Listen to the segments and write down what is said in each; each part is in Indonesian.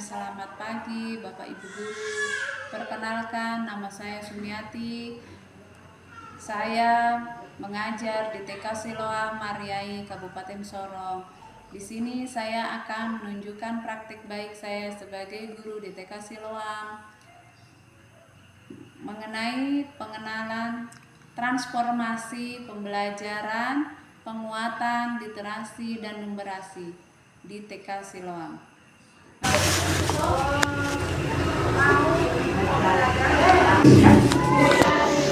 selamat pagi Bapak Ibu Guru. Perkenalkan, nama saya Sumiati. Saya mengajar di TK Siloam Mariai, Kabupaten Sorong. Di sini saya akan menunjukkan praktik baik saya sebagai guru di TK Siloam mengenai pengenalan transformasi pembelajaran, penguatan literasi dan numerasi di TK Siloam.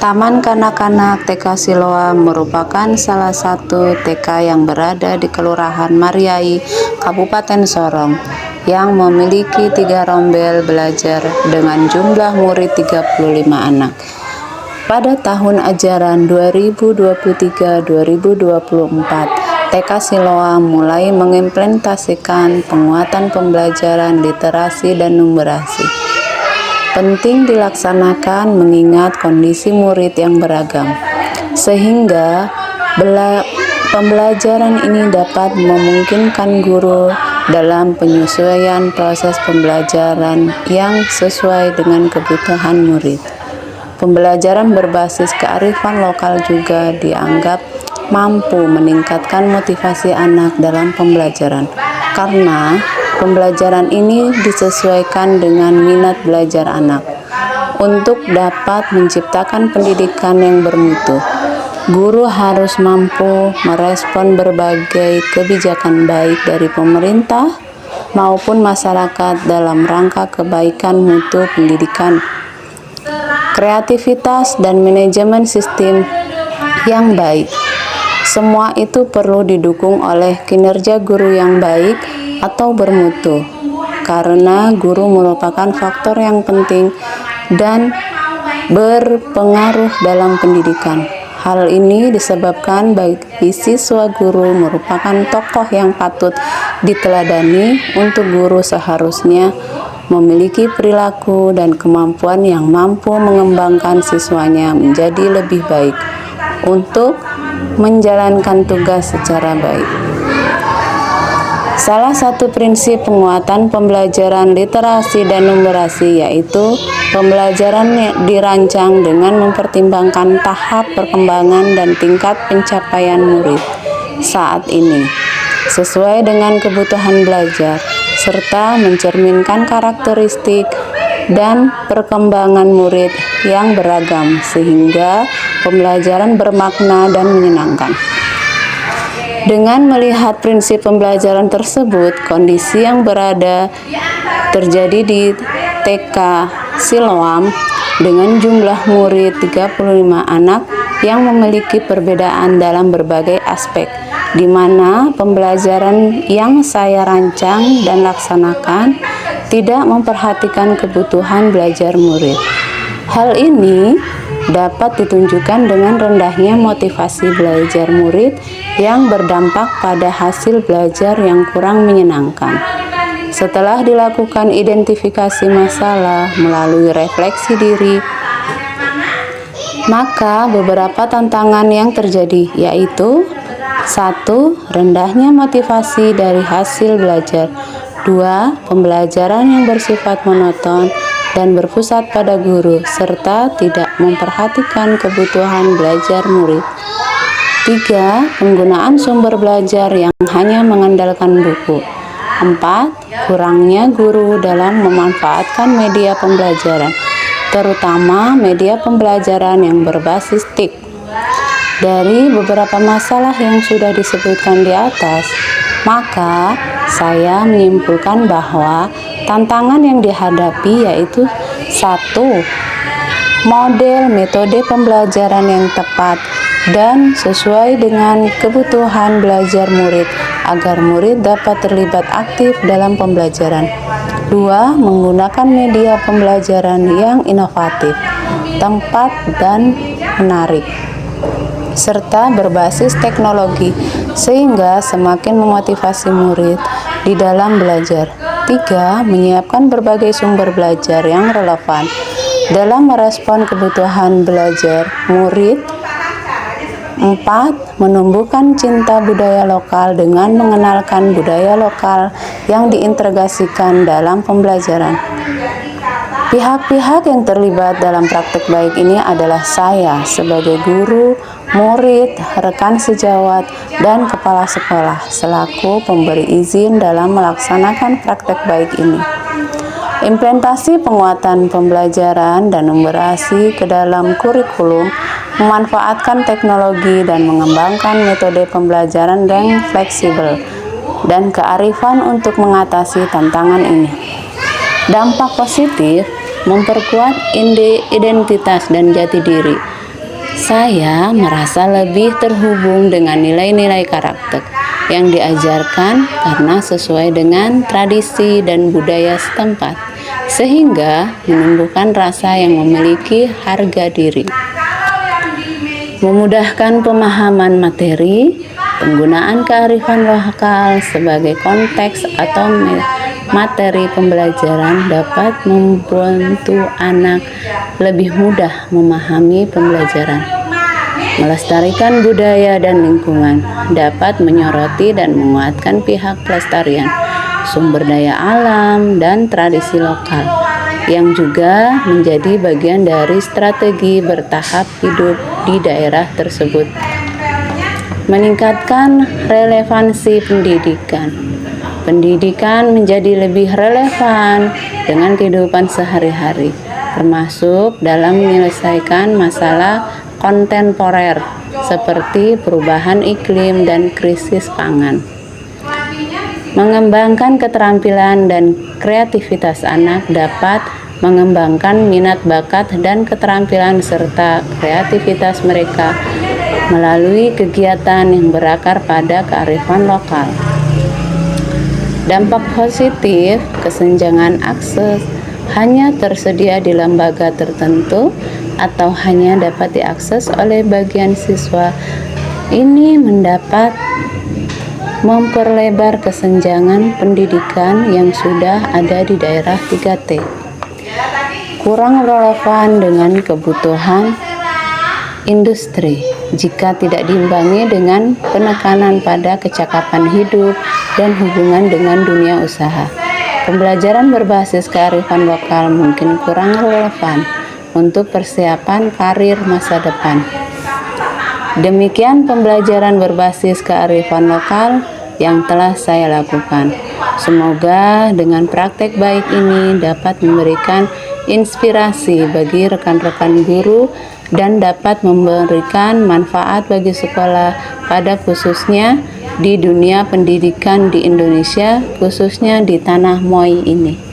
Taman Kanak-kanak TK Siloam merupakan salah satu TK yang berada di Kelurahan Mariai, Kabupaten Sorong, yang memiliki 3 rombel belajar dengan jumlah murid 35 anak. Pada tahun ajaran 2023-2024, TK Siloam mulai mengimplementasikan penguatan pembelajaran literasi dan numerasi. Penting dilaksanakan mengingat kondisi murid yang beragam, sehingga pembelajaran ini dapat memungkinkan guru dalam penyesuaian proses pembelajaran yang sesuai dengan kebutuhan murid. Pembelajaran berbasis kearifan lokal juga dianggap mampu meningkatkan motivasi anak dalam pembelajaran, karena pembelajaran ini disesuaikan dengan minat belajar anak. Untuk dapat menciptakan pendidikan yang bermutu, guru harus mampu merespon berbagai kebijakan baik dari pemerintah maupun masyarakat dalam rangka kebaikan mutu pendidikan, kreativitas, dan manajemen sistem yang baik. Semua itu perlu didukung oleh kinerja guru yang baik atau bermutu, karena guru merupakan faktor yang penting dan berpengaruh dalam pendidikan. Hal ini disebabkan bagi siswa guru merupakan tokoh yang patut diteladani. Untuk guru seharusnya memiliki perilaku dan kemampuan yang mampu mengembangkan siswanya menjadi lebih baik untuk menjalankan tugas secara baik. Salah satu prinsip penguatan pembelajaran literasi dan numerasi yaitu pembelajaran dirancang dengan mempertimbangkan tahap perkembangan dan tingkat pencapaian murid saat ini sesuai dengan kebutuhan belajar, serta mencerminkan karakteristik dan perkembangan murid yang beragam sehingga pembelajaran bermakna dan menyenangkan. Dengan melihat prinsip pembelajaran tersebut, kondisi yang terjadi di TK Siloam dengan jumlah murid 35 anak yang memiliki perbedaan dalam berbagai aspek, di mana pembelajaran yang saya rancang dan laksanakan tidak memperhatikan kebutuhan belajar murid. Hal ini dapat ditunjukkan dengan rendahnya motivasi belajar murid yang berdampak pada hasil belajar yang kurang menyenangkan. Setelah dilakukan identifikasi masalah melalui refleksi diri, maka beberapa tantangan yang terjadi yaitu 1. Rendahnya motivasi dari hasil belajar. 2. Pembelajaran yang bersifat monoton dan berpusat pada guru, serta tidak memperhatikan kebutuhan belajar murid. 3. Penggunaan sumber belajar yang hanya mengandalkan buku. 4. Kurangnya guru dalam memanfaatkan media pembelajaran, terutama media pembelajaran yang berbasis TIK. Dari beberapa masalah yang sudah disebutkan di atas, maka saya menyimpulkan bahwa tantangan yang dihadapi yaitu 1. Model metode pembelajaran yang tepat dan sesuai dengan kebutuhan belajar murid agar murid dapat terlibat aktif dalam pembelajaran. 2. Menggunakan media pembelajaran yang inovatif, tepat dan menarik, serta berbasis teknologi sehingga semakin memotivasi murid di dalam belajar. 3. Menyiapkan berbagai sumber belajar yang relevan dalam merespon kebutuhan belajar murid 4. Menumbuhkan cinta budaya lokal dengan mengenalkan budaya lokal yang diintegrasikan dalam pembelajaran. Pihak-pihak yang terlibat dalam praktek baik ini adalah saya sebagai guru, murid, rekan sejawat, dan kepala sekolah selaku pemberi izin dalam melaksanakan praktek baik ini. Implementasi penguatan pembelajaran dan numerasi ke dalam kurikulum, memanfaatkan teknologi dan mengembangkan metode pembelajaran yang fleksibel dan kearifan untuk mengatasi tantangan ini. Dampak positif, memperkuat identitas dan jati diri. Saya merasa lebih terhubung dengan nilai-nilai karakter yang diajarkan karena sesuai dengan tradisi dan budaya setempat, sehingga menumbuhkan rasa yang memiliki harga diri. Memudahkan pemahaman materi, penggunaan kearifan lokal sebagai konteks atau materi pembelajaran dapat membantu anak lebih mudah memahami pembelajaran. Melestarikan budaya dan lingkungan dapat menyoroti dan menguatkan pihak pelestarian sumber daya alam dan tradisi lokal yang juga menjadi bagian dari strategi bertahap hidup di daerah tersebut. Meningkatkan relevansi pendidikan. Pendidikan menjadi lebih relevan dengan kehidupan sehari-hari, termasuk dalam menyelesaikan masalah kontemporer seperti perubahan iklim dan krisis pangan. Mengembangkan keterampilan dan kreativitas anak dapat mengembangkan minat bakat dan keterampilan serta kreativitas mereka melalui kegiatan yang berakar pada kearifan lokal. Dampak positif, kesenjangan akses hanya tersedia di lembaga tertentu atau hanya dapat diakses oleh bagian siswa. Ini mendapat memperlebar kesenjangan pendidikan yang sudah ada di daerah 3T. Kurang relevan dengan kebutuhan industri jika tidak diimbangi dengan penekanan pada kecakapan hidup dan hubungan dengan dunia usaha. Pembelajaran berbasis kearifan lokal mungkin kurang relevan untuk persiapan karir masa depan. Demikian pembelajaran berbasis kearifan lokal yang telah saya lakukan. Semoga dengan praktek baik ini dapat memberikan inspirasi bagi rekan-rekan guru dan dapat memberikan manfaat bagi sekolah pada khususnya di dunia pendidikan di Indonesia, khususnya di tanah Moi ini.